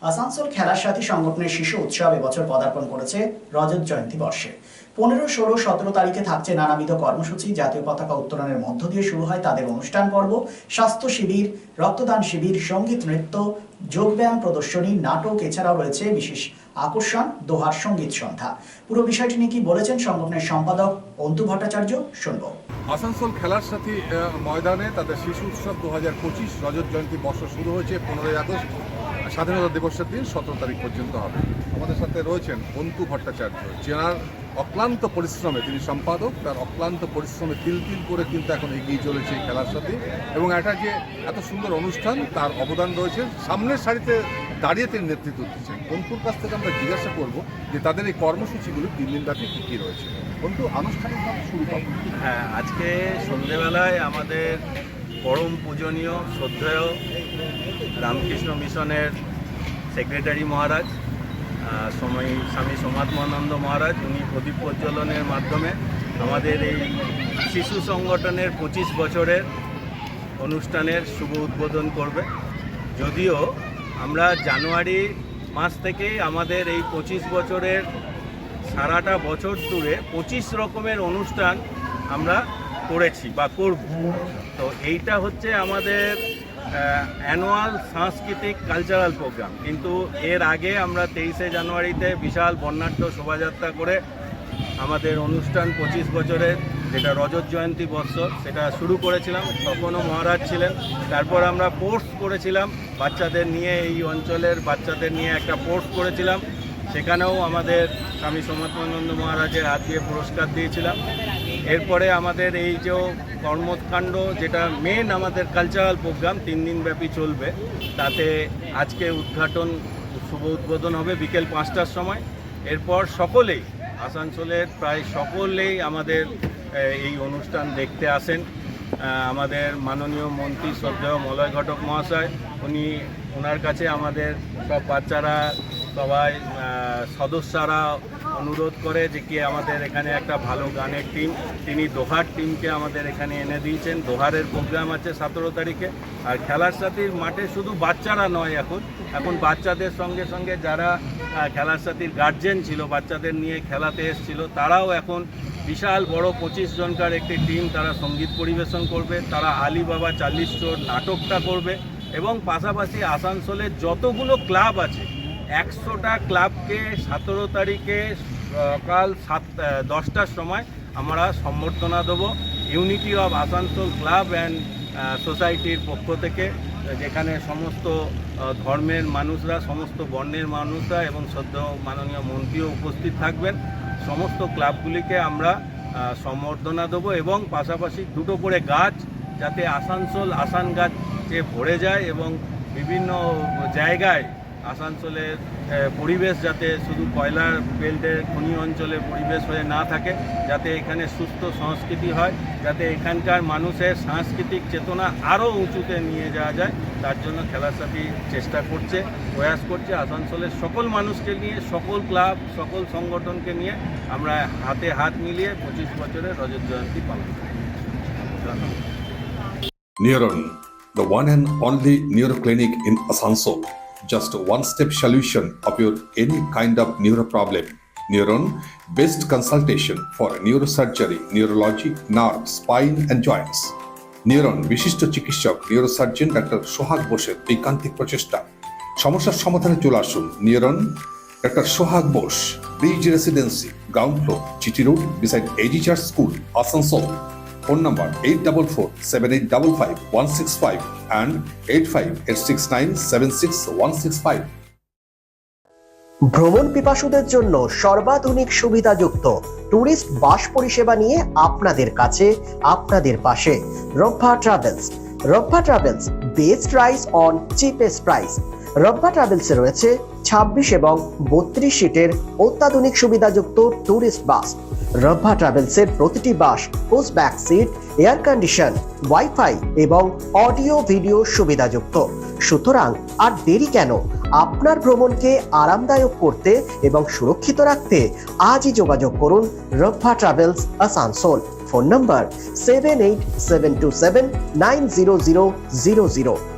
আসানসোল খেলার সাথী সংগঠনের শিশু উৎসব এবছর পদার্পণ করেছে রজত জয়ন্তী বর্ষে। 15, 16, 17 তারিখে থাকছে নানাবিধ কর্মসূচি। জাতীয় পতাকা উত্তোলনের মধ্য দিয়ে শুরু হয় তাদের অনুষ্ঠান পর্ব, স্বাস্থ্য শিবির, রক্তদান শিবির, সঙ্গীত, নৃত্য, যোগব্যায়াম প্রদর্শনী, নাটক। এছাড়াও রয়েছে বিশেষ আকর্ষণ দোহার সঙ্গীত সন্ধ্যা। পুরো বিষয়টি নিয়ে কি বলেছেন সংগঠনের সম্পাদক অন্তু ভট্টাচার্য, শুনবো। আসানসোল খেলার সাথী ময়দানে তাদের শিশু উৎসব 2025 রজত জয়ন্তী বর্ষ শুরু হয়েছে 15ই আগস্ট স্বাধীনতা দিবসের দিন 17 তারিখ পর্যন্ত হবে। আমাদের সাথে রয়েছেন অন্তু ভট্টাচার্য, যেনার অক্লান্ত পরিশ্রমে, তিনি সম্পাদক, তার অক্লান্ত পরিশ্রমে তিল তিল করে কিন্তু এখন এগিয়ে চলেছে এই খেলার সাথী, এবং এটা যে এত সুন্দর অনুষ্ঠান তার অবদান রয়েছে। সামনের সারিতে দাঁড়িয়ে তিনি নেতৃত্ব দিচ্ছেন। অন্তুর কাছ থেকে আমরা জিজ্ঞাসা করব যে তাদের এই কর্মসূচিগুলো 3 দিন ব্যাপী কী কী রয়েছে। অন্তু, আনুষ্ঠানিকভাবে শুরু করব। হ্যাঁ, আজকে সন্ধেবেলায় আমাদের পরম পূজনীয় শ্রদ্ধেয় রামকৃষ্ণ মিশনের সেক্রেটারি মহারাজ স্বামী সোমাত্মানন্দ মহারাজ, উনি প্রদীপ প্রজ্বলনের মাধ্যমে আমাদের এই শিশু সংগঠনের 25 বছরের অনুষ্ঠানের শুভ উদ্বোধন করবে। যদিও আমরা জানুয়ারি মাস থেকেই আমাদের এই 25 বছরের সারাটা বছর জুড়ে 25 রকমের অনুষ্ঠান আমরা করেছি বা করব। তো এইটা হচ্ছে আমাদের অ্যানুয়াল সাংস্কৃতিক কালচারাল প্রোগ্রাম। কিন্তু এর আগে আমরা 23শে জানুয়ারিতে বিশাল বর্ণাঢ্য শোভাযাত্রা করে আমাদের অনুষ্ঠান 25 বছরের, যেটা রজত জয়ন্তী বর্ষ, সেটা শুরু করেছিলাম। তখনও মহারাজ ছিলেন। তারপর আমরা স্পোর্টস করেছিলাম, বাচ্চাদের নিয়ে, এই অঞ্চলের বাচ্চাদের নিয়ে একটা স্পোর্টস করেছিলাম। সেখানেও আমাদের স্বামী সোমাত্মানন্দ মহারাজের হাত দিয়ে পুরস্কার দিয়েছিলাম। এরপরে আমাদের এই যে কর্মকাণ্ড, যেটা মেন আমাদের কালচারাল প্রোগ্রাম 3 দিন ব্যাপী চলবে, তাতে আজকে উদ্ঘাটন, শুভ উদ্বোধন হবে বিকেল 5টার সময়। এরপর সকলেই, আসানসোলের প্রায় সকলেই আমাদের এই অনুষ্ঠান দেখতে আসেন। আমাদের মাননীয় মন্ত্রী শ্রদ্ধেয় মলয় ঘটক মহাশয়, ওনার কাছে আমাদের সব বাচ্চারা, সবাই সদস্যরা অনুরোধ করে যে কি আমাদের এখানে একটা ভালো গানের টিম, তিনি দোহার টিমকে আমাদের এখানে এনে দিয়েছেন। দোহারের প্রোগ্রাম আছে 17 তারিখে। আর খেলার সাথীর মাঠে শুধু বাচ্চারা নয়, এখন বাচ্চাদের সঙ্গে সঙ্গে যারা খেলার সাথীর গার্জেন ছিল, বাচ্চাদের নিয়ে খেলাতে এসেছিল, তারাও এখন বিশাল বড় 25 জনকার একটি টিম, তারা সঙ্গীত পরিবেশন করবে, তারা আলিবাবা 40 চোর নাটকটা করবে। এবং পাশাপাশি আসানসোলের যতগুলো ক্লাব আছে 100টা ক্লাবকে 17 তারিখে সকাল 10টার সময় আমরা সম্বর্ধনা দেবো unity of Asansol club and সোসাইটির পক্ষ থেকে, যেখানে সমস্ত ধর্মের মানুষরা, সমস্ত বর্ণের মানুষরা এবং শ্রদ্ধেয় মাননীয় মন্ত্রীও উপস্থিত থাকবেন। সমস্ত ক্লাবগুলিকে আমরা সম্বর্ধনা দেবো, এবং পাশাপাশি 2টো করে গাছ, যাতে আসানসোল আসান গাছে ভরে যায় এবং বিভিন্ন জায়গায় আসানসোলের পরিবেশ যাতে শুধু কয়লার বেল্টের খনি অঞ্চলের পরিবেশ হয়ে না থাকে, যাতে এখানে সুস্থ সংস্কৃতি হয়, যাতে এখানকার মানুষের সাংস্কৃতিক চেতনা আরও উঁচুতে নিয়ে যাওয়া যায়, তার জন্য খেলার সাথী চেষ্টা করছে, প্রয়াস করছে। আসানসোলের সকল মানুষকে নিয়ে, সকল ক্লাব, সকল সংগঠনকে নিয়ে আমরা হাতে হাত মিলিয়ে 25 বছরের রজত জয়ন্তী পালন করি। Neuron, the one and only neuro clinic in Asansol. Just a one-step solution of your any kind of neuro problem. Neuron, best consultation for neurosurgery, neurology, nerve, spine and joints. Neuron, বিশিষ্ট চিকিৎসক neurosurgeon doctor সোহাগ বোসের ঐকান্তিক প্রচেষ্টা। সমস্যার সমাধানে চলে আসুন neuron, doctor Sohag Bose, bridge residency, ground floor, GT road, beside AG church school, Asansol. Phone number 8447855165 and 8586976165। ভ্রমণ পিপাসুদের জন্য সর্বাধুনিক সুবিধাযুক্ত ট্যুরিস্ট বাস পরিষেবা নিয়ে আপনাদের কাছে, আপনাদের পাশে Rabba travels. Rabba travels, best price on cheapest price. Rabba ট্রাভেলসে রয়েছে 26 এবং 32 সিটের অত্যাধুনিক সুবিধাযুক্ত ট্যুরিস্ট বাস। রব্বা ট্রাভেলসের প্রতিটি bus push back seat, air condition, wifi এবং অডিও ভিডিও সুবিধাযুক্ত। সুতরাং আর দেরি কেন? আপনার ভ্রমণকে আরামদায়ক করতে এবং সুরক্ষিত রাখতে আজই যোগাযোগ করুন রব্বা ট্রাভেলস, আসানসোল। ফোন নম্বর 7872790000।